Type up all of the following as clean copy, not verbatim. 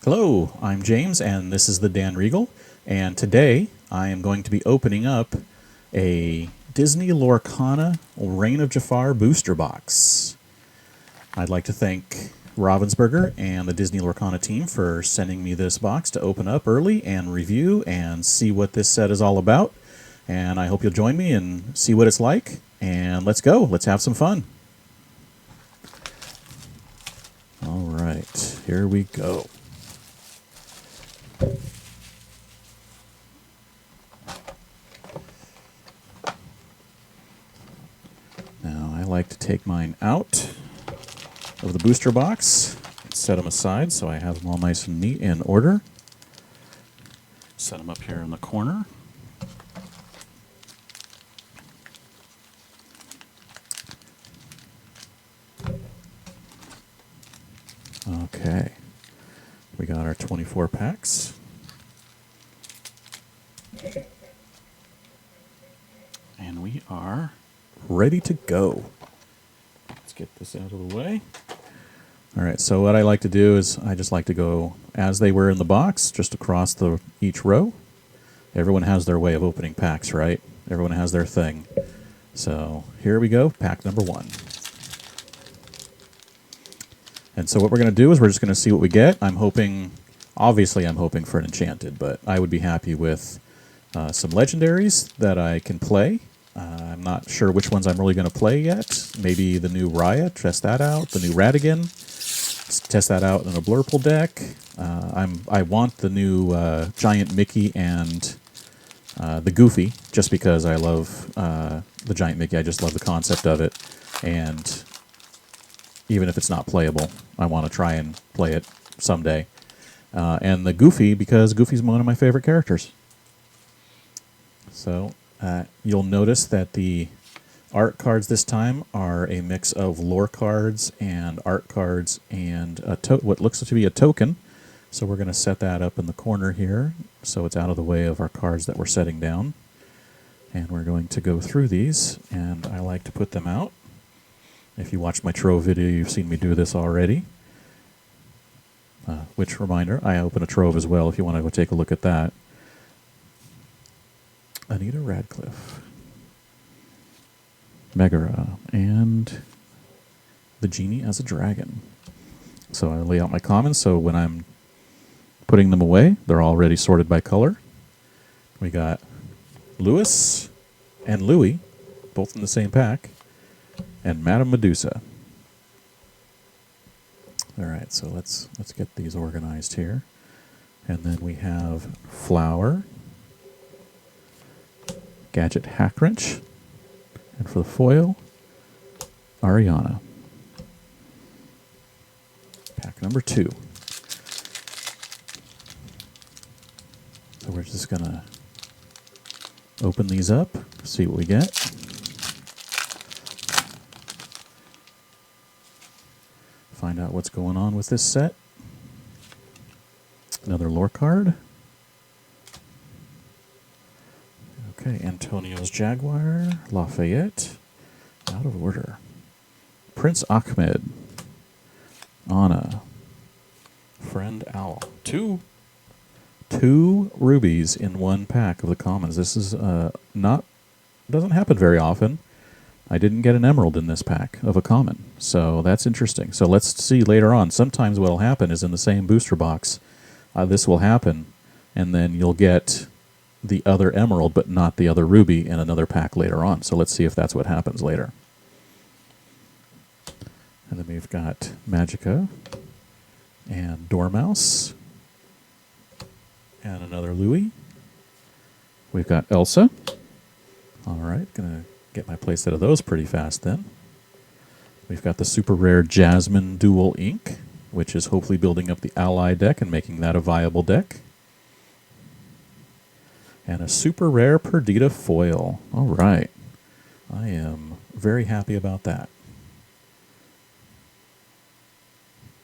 Hello, I'm James, and this is the Dan Regal, and today I am going to be opening up a Disney Lorcana Reign of Jafar booster box. I'd like to thank Ravensburger and the Disney Lorcana team for sending me this box to open up early and review and see what this set is all about, and I hope you'll join me and see what it's like, and let's go, let's have some fun. All right, here we go. Now I like to take mine out of the booster box and set them aside so I have them all nice and neat in order. Set them up here in the corner. Okay, we got our 24 packs. And we are ready to go. Let's get this out of the way. All right, so what I like to do is I just like to go as they were in the box, just across each row. Everyone has their way of opening packs, right? Everyone has their thing. So here we go, pack number 1. And so what we're going to do is we're just going to see what we get. Obviously I'm hoping for an Enchanted, but I would be happy with some legendaries that I can play. I'm not sure which ones I'm really going to play yet. Maybe the new Raya, test that out. The new Radigan, test that out in a Blurple deck. I want the new Giant Mickey and the Goofy, just because I love the Giant Mickey. I just love the concept of it. And even if it's not playable, I want to try and play it someday. And the Goofy, because Goofy's one of my favorite characters. So you'll notice that the art cards this time are a mix of lore cards and art cards and what looks to be a token. So we're going to set that up in the corner here so it's out of the way of our cards that we're setting down. And we're going to go through these, and I like to put them out. If you watched my Trove video, you've seen me do this already. Which, reminder, I open a Trove as well if you want to go take a look at that. Anita Radcliffe, Megara, and the Genie as a Dragon. So I lay out my commons, so when I'm putting them away, they're already sorted by color. We got Lewis and Louis, both in the same pack, and Madame Medusa. All right, so let's get these organized here. And then we have Flower, Gadget Hackwrench, and for the foil, Ariana. Pack number 2. So we're just gonna open these up, see what we get. Find out what's going on with this set. Another lore card. Okay, Antonio's Jaguar, Lafayette, out of order. Prince Ahmed, Anna, Friend Owl. Two rubies in one pack of the commons. This is doesn't happen very often. I didn't get an emerald in this pack of a common, so that's interesting. So let's see later on. Sometimes what will happen is in the same booster box, this will happen, and then you'll get the other emerald but not the other ruby in another pack later on. So let's see if that's what happens later. And then we've got Magica and Dormouse and another Louis. We've got Elsa. All right, gonna get my playset of those pretty fast then. We've got the super rare Jasmine Dual Ink, which is hopefully building up the ally deck and making that a viable deck. And a super rare Perdita foil. All right. I am very happy about that,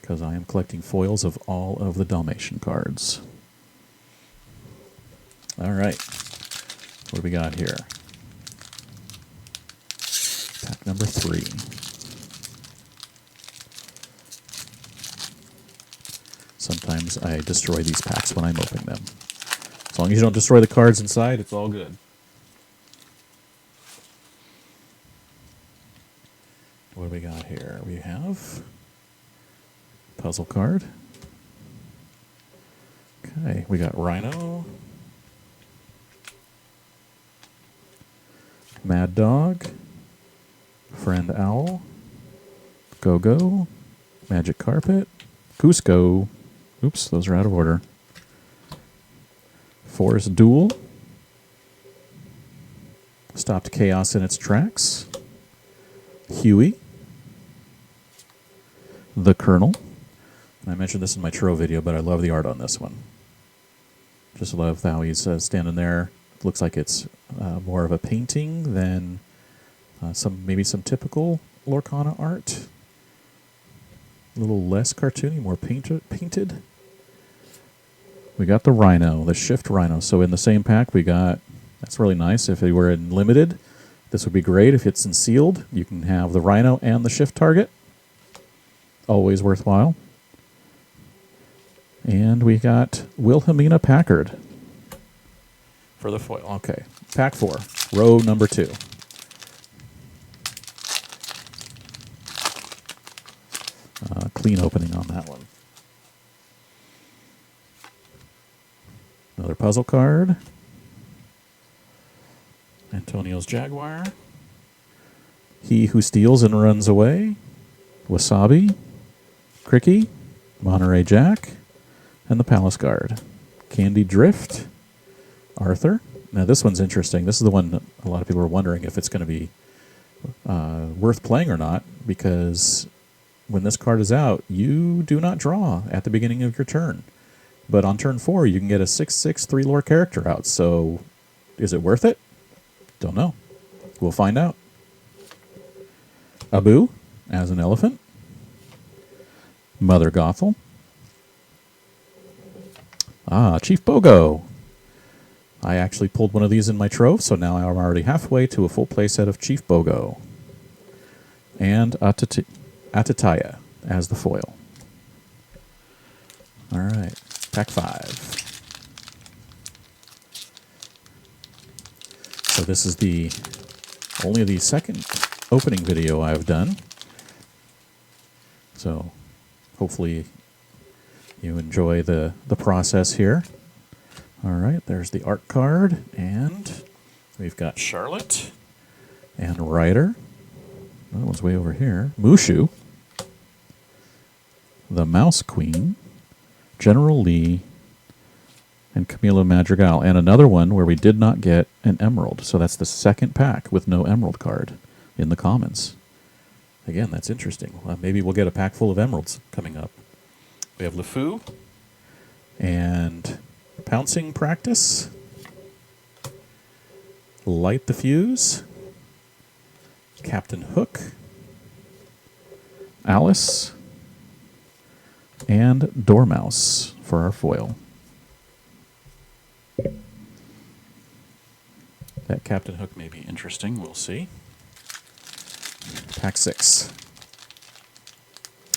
because I am collecting foils of all of the Dalmatian cards. All right. What do we got here? Pack number 3. Sometimes I destroy these packs when I'm opening them. As long as you don't destroy the cards inside, it's all good. What do we got here? We have puzzle card. Okay, we got Rhino, Mad Dog, Friend Owl, Go-Go, Magic Carpet, Cusco. Oops, those are out of order. Forest Duel. Stopped Chaos in its tracks. Huey. The Colonel. And I mentioned this in my Tro video, but I love the art on this one. Just love how he's standing there. It looks like it's more of a painting than maybe some typical Lorcana art. A little less cartoony, more painted. We got the Rhino, the Shift Rhino. So in the same pack, we got, that's really nice. If it were in limited, this would be great. If it's in sealed, you can have the Rhino and the Shift target. Always worthwhile. And we got Wilhelmina Packard for the foil. Okay, pack 4, row number 2. Clean opening on that one. Another puzzle card. Antonio's Jaguar. He Who Steals and Runs Away. Wasabi. Cricky. Monterey Jack. And the Palace Guard. Candy Drift. Arthur. Now this one's interesting. This is the one that a lot of people are wondering if it's going to be worth playing or not, because when this card is out, you do not draw at the beginning of your turn. But on turn 4, you can get a 6/6 3-lore character out. So is it worth it? Don't know. We'll find out. Abu as an elephant. Mother Gothel. Chief Bogo. I actually pulled one of these in my trove, so now I'm already halfway to a full playset of Chief Bogo. And Atataya as the foil. All right, pack 5. So this is only the second opening video I've done. So hopefully you enjoy the process here. All right, there's the art card, and we've got Charlotte and Ryder. That one's way over here. Mushu, the Mouse Queen, General Lee, and Camilo Madrigal. And another one where we did not get an emerald. So that's the second pack with no emerald card in the commons. Again, that's interesting. Maybe we'll get a pack full of emeralds coming up. We have LeFou and Pouncing Practice, Light the Fuse, Captain Hook, Alice, and Dormouse for our foil. That Captain Hook may be interesting. We'll see. Pack 6.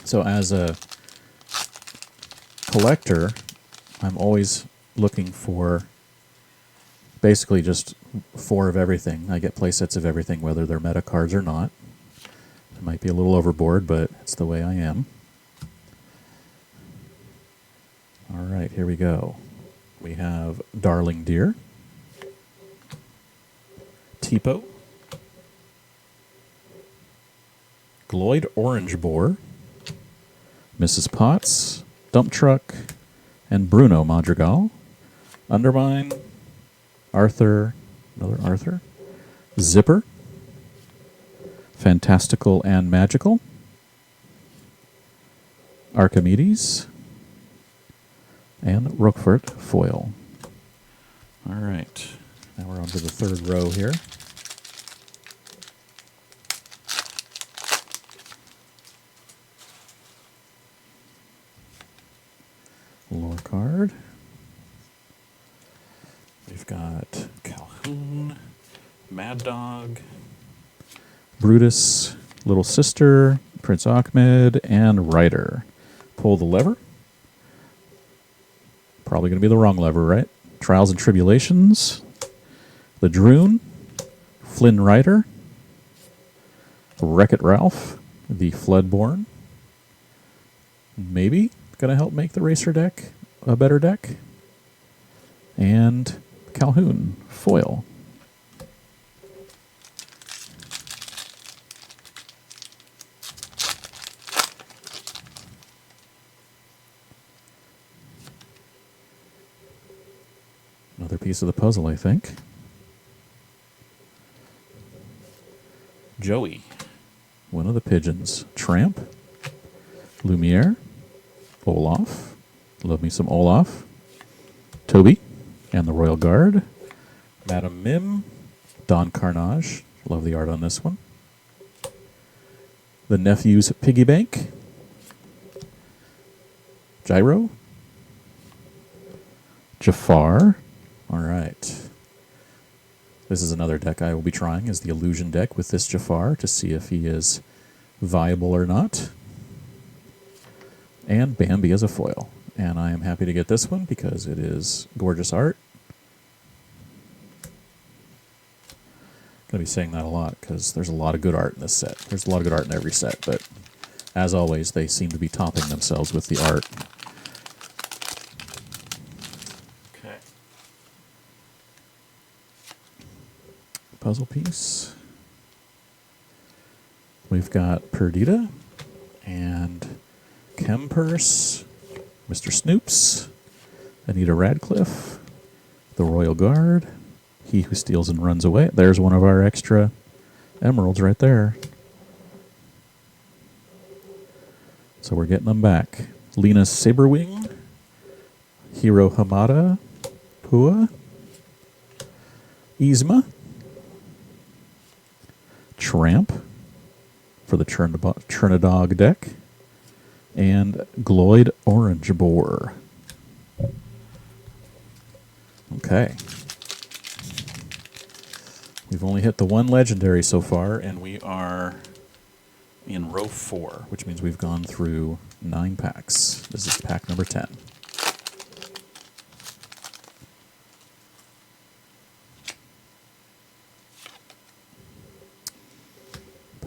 So as a collector, I'm always looking for basically just 4 of everything. I get play sets of everything, whether they're meta cards or not. It might be a little overboard, but it's the way I am. All right, here we go. We have Darling Deer, Tipo, Gloyd Orange Boar, Mrs. Potts, Dump Truck, and Bruno Madrigal. Undermine, Arthur, another Arthur, Zipper, Fantastical and Magical, Archimedes, and Roquefort foil. All right, now we're on to the third row here. Lore card. We've got Calhoun, Mad Dog, Brutus, Little Sister, Prince Ahmed, and Ryder. Pull the lever. Probably going to be the wrong lever, right? Trials and Tribulations, the Droon, Flynn Rider, Wreck-It Ralph, the Floodborn. Maybe going to help make the racer deck a better deck. And Calhoun, foil. Another piece of the puzzle, I think. Joey, one of the pigeons. Tramp, Lumiere, Olaf. Love me some Olaf. Toby and the Royal Guard. Madame Mim, Don Carnage. Love the art on this one. The Nephew's Piggy Bank. Gyro. Jafar. All right. This is another deck I will be trying, is the Illusion deck with this Jafar to see if he is viable or not. And Bambi as a foil. And I am happy to get this one because it is gorgeous art. Going to be saying that a lot because there's a lot of good art in this set. There's a lot of good art in every set, but as always, they seem to be topping themselves with the art. Okay. Puzzle piece. We've got Perdita and Chempurse, Mr. Snoops, Anita Radcliffe, the Royal Guard, He Who Steals and Runs Away. There's one of our extra emeralds right there. So we're getting them back. Lena Saberwing, Hiro Hamada, Pua, Yzma, Tramp for the Trinidad deck, and Gloyd Orange Boar. Okay. We've only hit the one legendary so far, and we are in row 4, which means we've gone through 9 packs. This is pack number 10.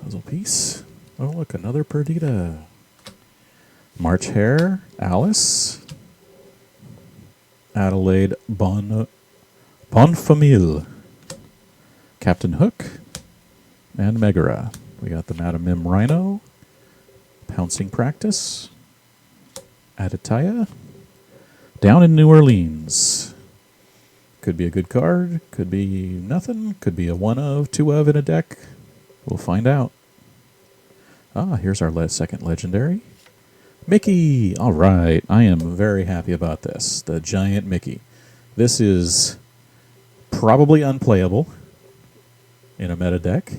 Puzzle piece. Oh, look, another Perdita. March Hare, Alice, Adelaide Bonfamille, Captain Hook, and Megara. We got the Madame Mim Rhino, Pouncing Practice, Aditya, Down in New Orleans. Could be a good card, could be nothing, could be a 1 of, 2 of in a deck. We'll find out. Ah, here's our second legendary. Mickey! All right, I am very happy about this. The giant Mickey. This is probably unplayable in a meta deck,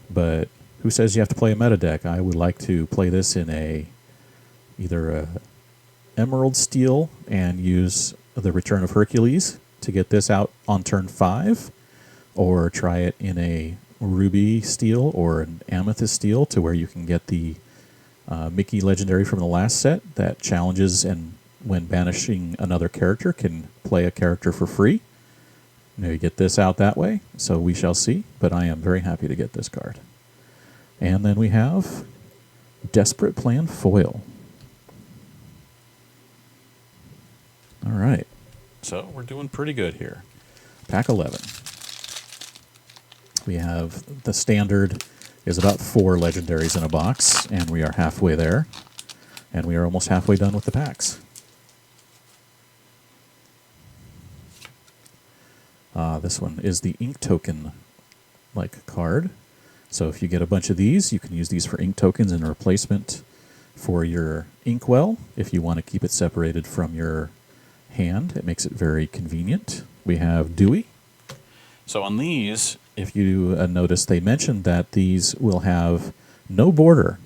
but who says you have to play a meta deck? I would like to play this in either a Emerald Steel and use the Return of Hercules to get this out on turn 5, or try it in a Ruby Steel or an Amethyst Steel to where you can get the Mickey legendary from the last set that challenges and when banishing another character can play a character for free. You get this out that way, so we shall see, but I am very happy to get this card. And then we have Desperate Plan Foil. All right, so we're doing pretty good here. Pack 11. We have the standard is about 4 legendaries in a box, and we are halfway there. And we are almost halfway done with the packs. This one is the ink token card. So if you get a bunch of these, you can use these for ink tokens in replacement for your inkwell. If you want to keep it separated from your hand, it makes it very convenient. We have Dewey. So on these, if you notice, they mentioned that these will have no border.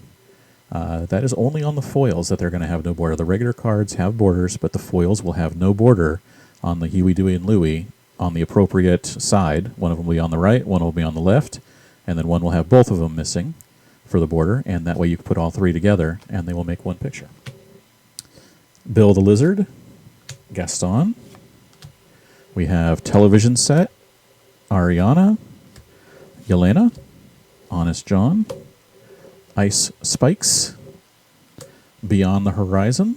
That is only on the foils that they're going to have no border. The regular cards have borders, but the foils will have no border on the Huey, Dewey, and Louie on the appropriate side. One of them will be on the right, one will be on the left, and then one will have both of them missing for the border, and that way you can put all 3 together, and they will make one picture. Bill the Lizard, Gaston. We have television set, Ariana, Yelena, Honest John, Ice Spikes, Beyond the Horizon,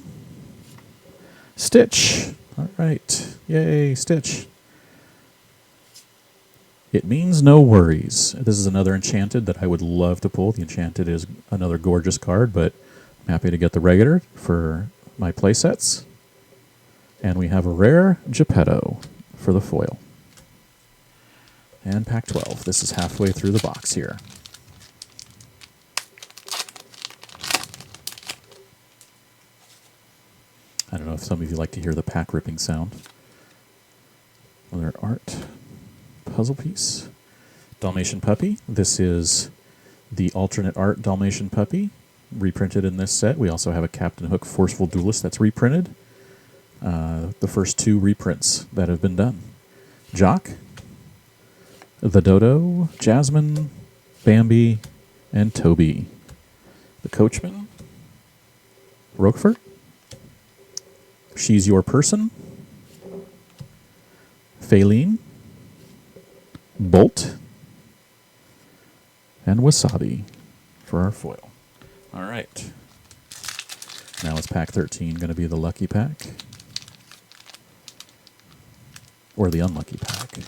Stitch. All right. Yay, Stitch. It Means No Worries. This is another Enchanted that I would love to pull. The Enchanted is another gorgeous card, but I'm happy to get the regular for my play sets. And we have a rare Geppetto for the foil. And pack 12. This is halfway through the box here. I don't know if some of you like to hear the pack ripping sound. Another art puzzle piece. Dalmatian Puppy. This is the alternate art Dalmatian Puppy, reprinted in this set. We also have a Captain Hook Forceful Duelist that's reprinted. The first 2 reprints that have been done. Jock, the Dodo, Jasmine, Bambi, and Toby. The Coachman, Roquefort, She's Your Person, Faline, Bolt, and Wasabi for our foil. All right. Now is pack 13 going to be the lucky pack? Or the unlucky pack?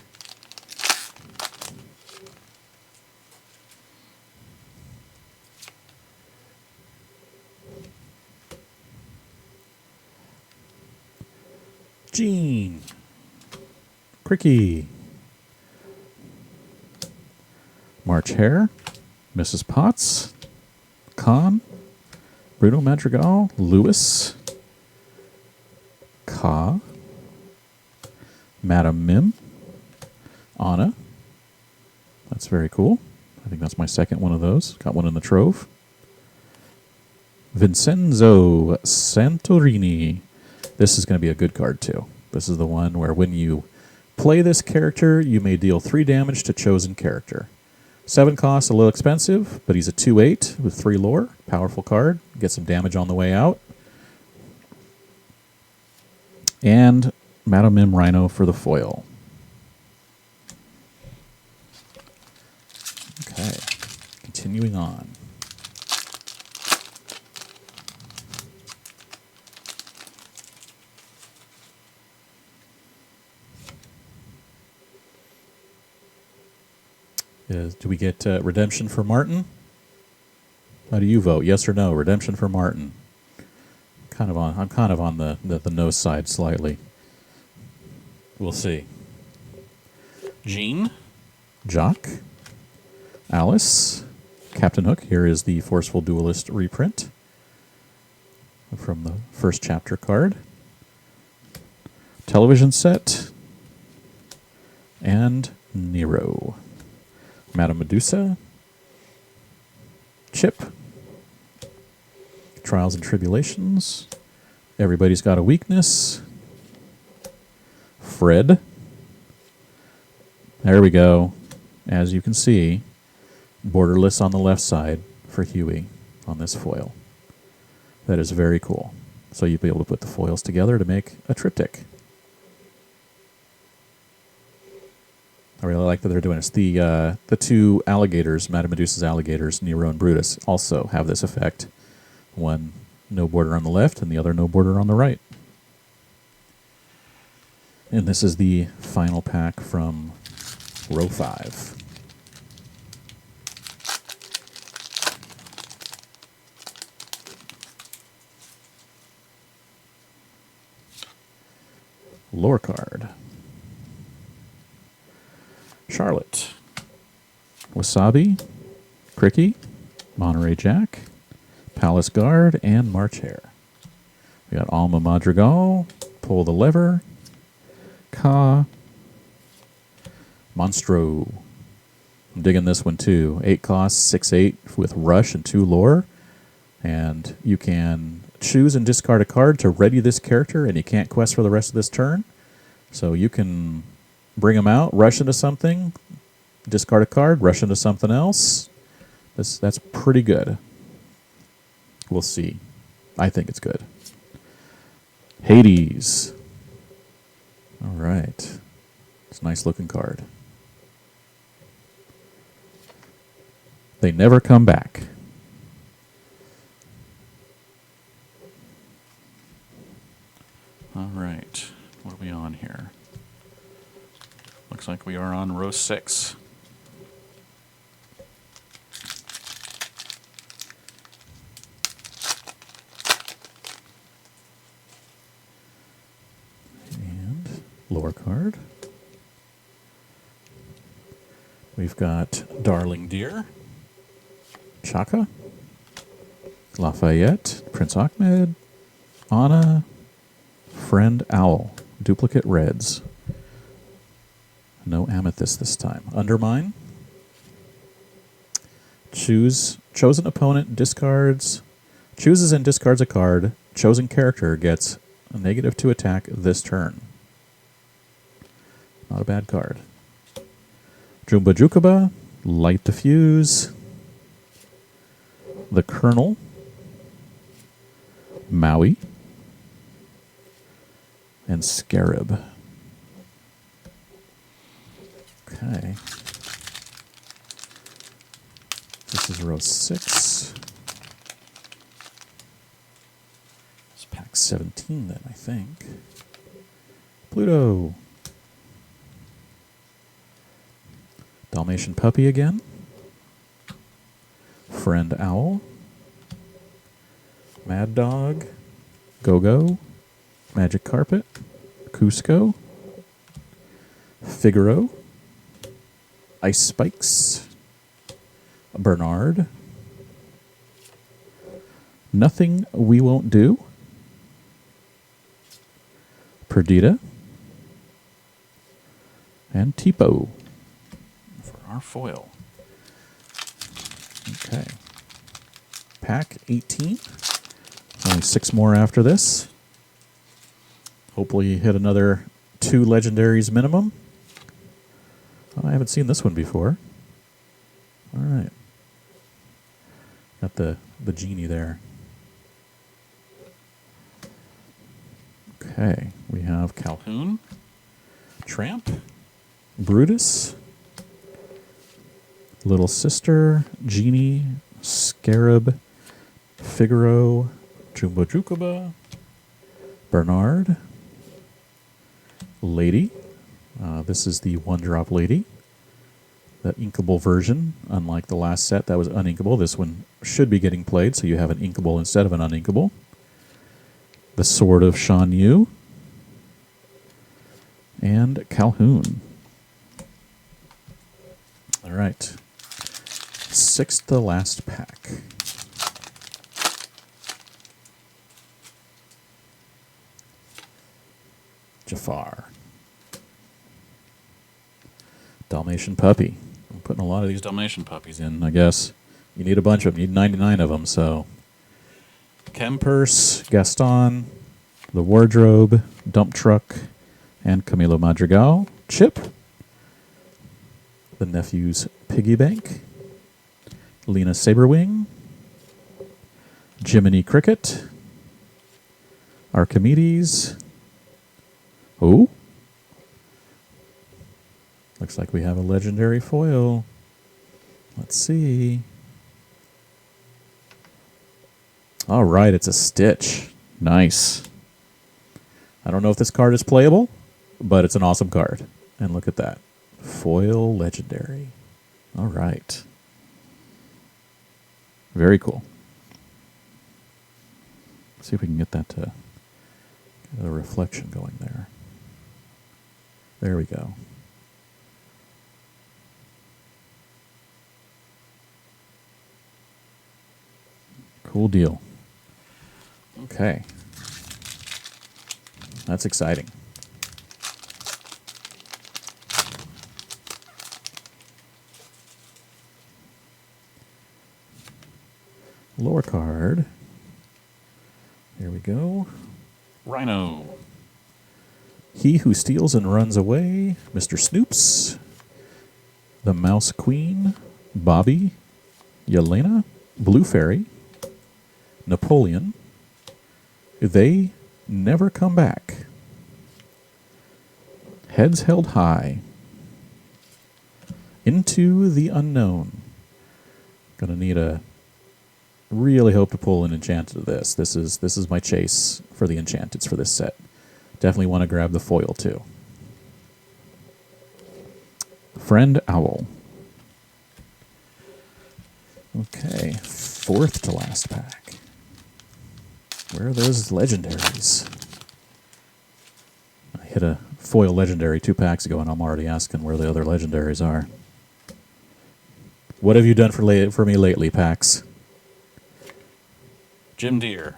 Jean, Cricky, March Hare, Mrs. Potts, Khan, Bruno Madrigal, Lewis, Ka, Madame Mim, Anna. That's very cool. I think that's my second one of those. Got one in the trove. Vincenzo Santorini. This is going to be a good card, too. This is the one where when you play this character, you may deal 3 damage to chosen character. 7 costs, a little expensive, but he's a 2/8 with 3 lore. Powerful card. Get some damage on the way out. And Madame Mim Rhino for the foil. Okay, continuing on. Do we get redemption for Martin? How do you vote? Yes or no? Redemption for Martin. I'm kind of on the no side slightly. We'll see. Jean, Jock, Alice, Captain Hook. Here is the Forceful Duelist reprint from the first chapter card. Television set, and Nero. Madame Medusa, Chip, Trials and Tribulations, Everybody's Got a Weakness, Fred. There we go. As you can see, borderless on the left side for Huey on this foil. That is very cool. So you'll be able to put the foils together to make a triptych. I really like that they're doing this. The 2 alligators, Madame Medusa's alligators, Nero and Brutus, also have this effect. One no border on the left and the other no border on the right. And this is the final pack from row 5. Lore card. Charlotte, Wasabi, Cricky, Monterey Jack, Palace Guard, and March Hare. We got Alma Madrigal, Pull the Lever, Ka, Monstro. I'm digging this one too. 8 costs, 6/8 with Rush and 2 lore. And you can choose and discard a card to ready this character, and you can't quest for the rest of this turn. So you can bring them out, rush into something, discard a card, rush into something else. That's pretty good. We'll see. I think it's good. Hades, All right. It's a nice looking card. They never come back. All right. What are we on here? Looks like we are on row 6. And lore card. We've got Darling Deer, Chaka, Lafayette, Prince Ahmed, Anna, Friend Owl, duplicate reds. No amethyst this time. Undermine. Chosen opponent discards, chooses and discards a card. Chosen character gets a -2 attack this turn. Not a bad card. Jumba Jukaba, Light the Fuse, the Colonel, Maui, and Scarab. Okay. This is row 6. It's pack 17 then, I think. Pluto. Dalmatian Puppy again. Friend Owl. Mad Dog. Go-Go. Magic Carpet. Cusco. Figaro. Ice Spikes. Bernard. Nothing We Won't Do. Perdita. And Tipo for our foil. Okay. Pack 18. Only 6 more after this. Hopefully hit another 2 legendaries minimum. Oh, I haven't seen this one before. All right. Got the genie there. Okay. We have Calhoun, Tramp, Brutus, Little Sister, Genie, Scarab, Figaro, Jumbo Jukaba, Bernard, Lady. This is the 1-drop Lady. That inkable version, unlike the last set that was uninkable. This one should be getting played, so you have an inkable instead of an uninkable. The Sword of Shan Yu. And Calhoun. All right. 6th to last pack. Jafar. Dalmatian Puppy. I'm putting a lot of these Dalmatian puppies in, I guess. You need a bunch of them. You need 99 of them, so. Chempurse, Gaston, the Wardrobe, Dump Truck, and Camilo Madrigal. Chip. The Nephew's Piggy Bank. Lena Saberwing. Jiminy Cricket. Archimedes. Oh. Looks like we have a legendary foil. Let's see. All right, it's a Stitch. Nice. I don't know if this card is playable, but it's an awesome card. And look at that. Foil legendary. All right. Very cool. Let's see if we can get that to get a reflection going there. There we go. Cool deal. Okay. That's exciting. Lore card. Here we go. Rhino. He Who Steals and Runs Away. Mr. Snoops. The Mouse Queen. Bobby. Yelena. Blue Fairy. Napoleon. They Never Come Back. Heads held high. Into the unknown. Gonna need a... Really hope to pull an Enchanted of this. This is my chase for the Enchanteds for this set. Definitely want to grab the foil too. Friend Owl. Okay, fourth to last pack. Where are those legendaries? I hit a foil legendary 2 packs ago, and I'm already asking where the other legendaries are. What have you done for me lately, packs? Jim Deere.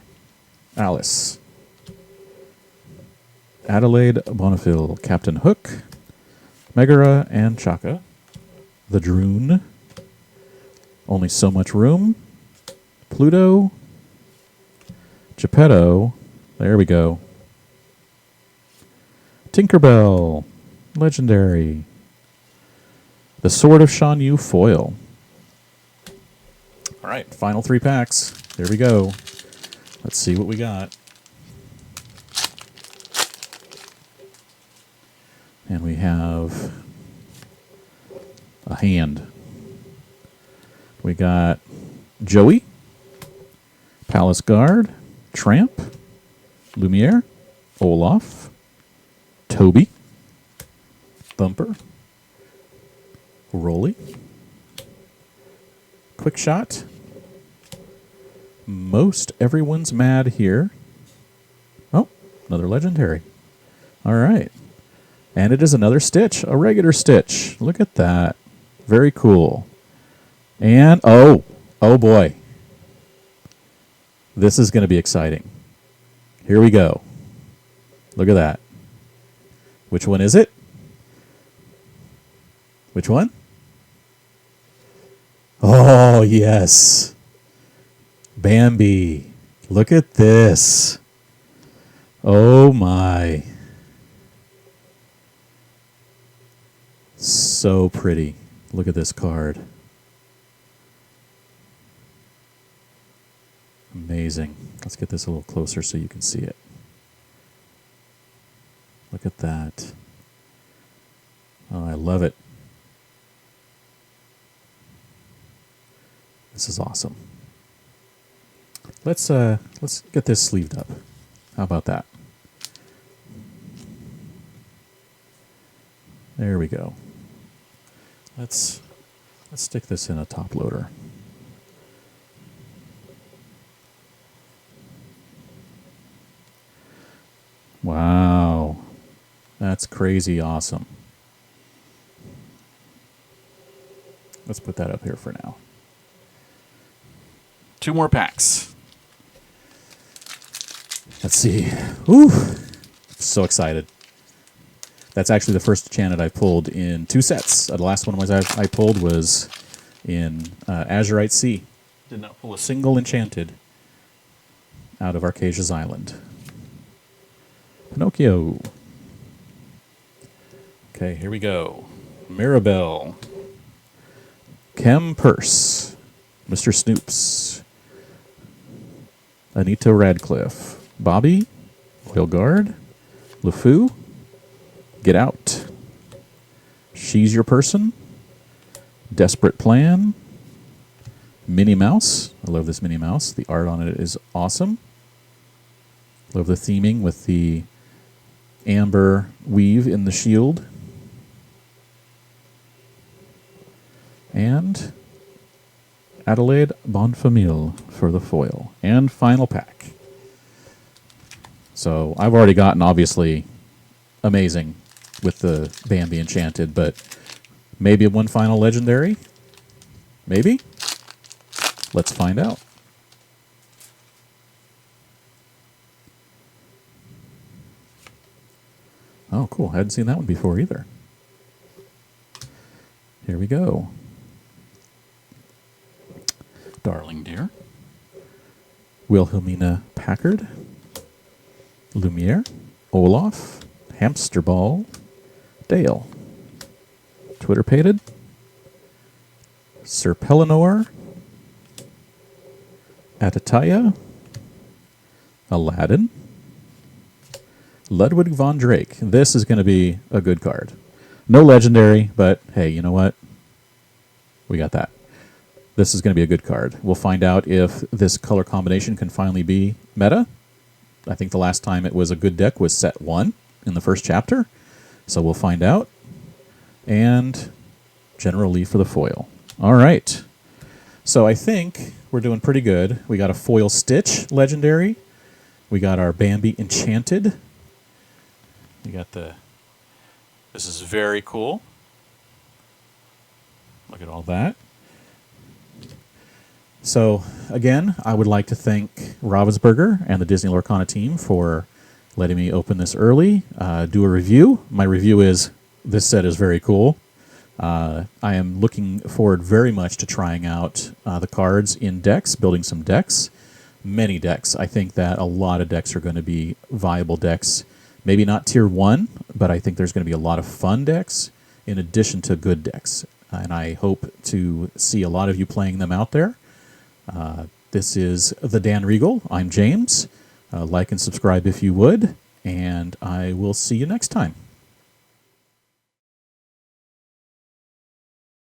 Alice. Adelaide Bonifil. Captain Hook. Megara and Chaka. The Droon. Only So Much Room. Pluto. Geppetto. There we go. Tinkerbell. Legendary. The Sword of Shan Yu foil. All right, final 3 packs. There we go. Let's see what we got. And we have a hand. We got Joey, Palace Guard, Tramp, Lumiere, Olaf, Toby, Thumper, Rolly, Quick Shot, Most Everyone's Mad Here. Oh, another legendary. All right. And it is another Stitch, a regular Stitch. Look at that. Very cool. And, oh boy. This is going to be exciting. Here we go. Look at that. Which one is it? Which one? Oh, yes. Bambi. Look at this. Oh, my. So pretty. Look at this card. Amazing. Let's get this a little closer so you can see it. Look at that. Oh, I love it. This is awesome. Let's get this sleeved up. How about that? There we go. Let's stick this in a top loader. Wow. That's crazy awesome. Let's put that up here for now. 2 more packs. Let's see. Ooh. So excited. That's actually the first Enchanted I pulled in 2 sets. The last one I pulled was in Azurite Sea. Did not pull a single Enchanted out of Arcasia's Island. Pinocchio. Okay, here we go. Mirabelle. Chem Purse. Mr. Snoops. Anita Radcliffe. Bobby. Royal Guard. LeFou. Get Out. She's Your Person. Desperate Plan. Minnie Mouse. I love this Minnie Mouse. The art on it is awesome. Love the theming with the amber weave in the shield. And Adelaide Bonfamille for the foil. And final pack. So I've already gotten, obviously, amazing with the Bambi Enchanted, but maybe one final legendary? Maybe? Let's find out. Oh, cool. I hadn't seen that one before either. Here we go. Darling Dear. Wilhelmina Packard. Lumiere. Olaf. Hamster Ball. Dale. Twitter-pated. Sir Pellinor. Atataya. Aladdin. Ludwig von Drake. This is going to be a good card. No legendary, but hey, you know what? We got that. This is going to be a good card. We'll find out if this color combination can finally be meta. I think the last time it was a good deck was set 1 in the first chapter. So we'll find out. And General Lee for the foil. All right. So I think we're doing pretty good. We got a foil Stitch legendary. We got our Bambi Enchanted. We got the... This is very cool. Look at all that. So, again, I would like to thank Ravensburger and the Disney Lorcana team for letting me open this early, do a review. My review is, this set is very cool. I am looking forward very much to trying out the cards in decks, building some decks. Many decks. I think that a lot of decks are going to be viable decks. Maybe not tier 1, but I think there's going to be a lot of fun decks in addition to good decks. And I hope to see a lot of you playing them out there. This is the Dan Regal. I'm James. Like and subscribe if you would, and I will see you next time.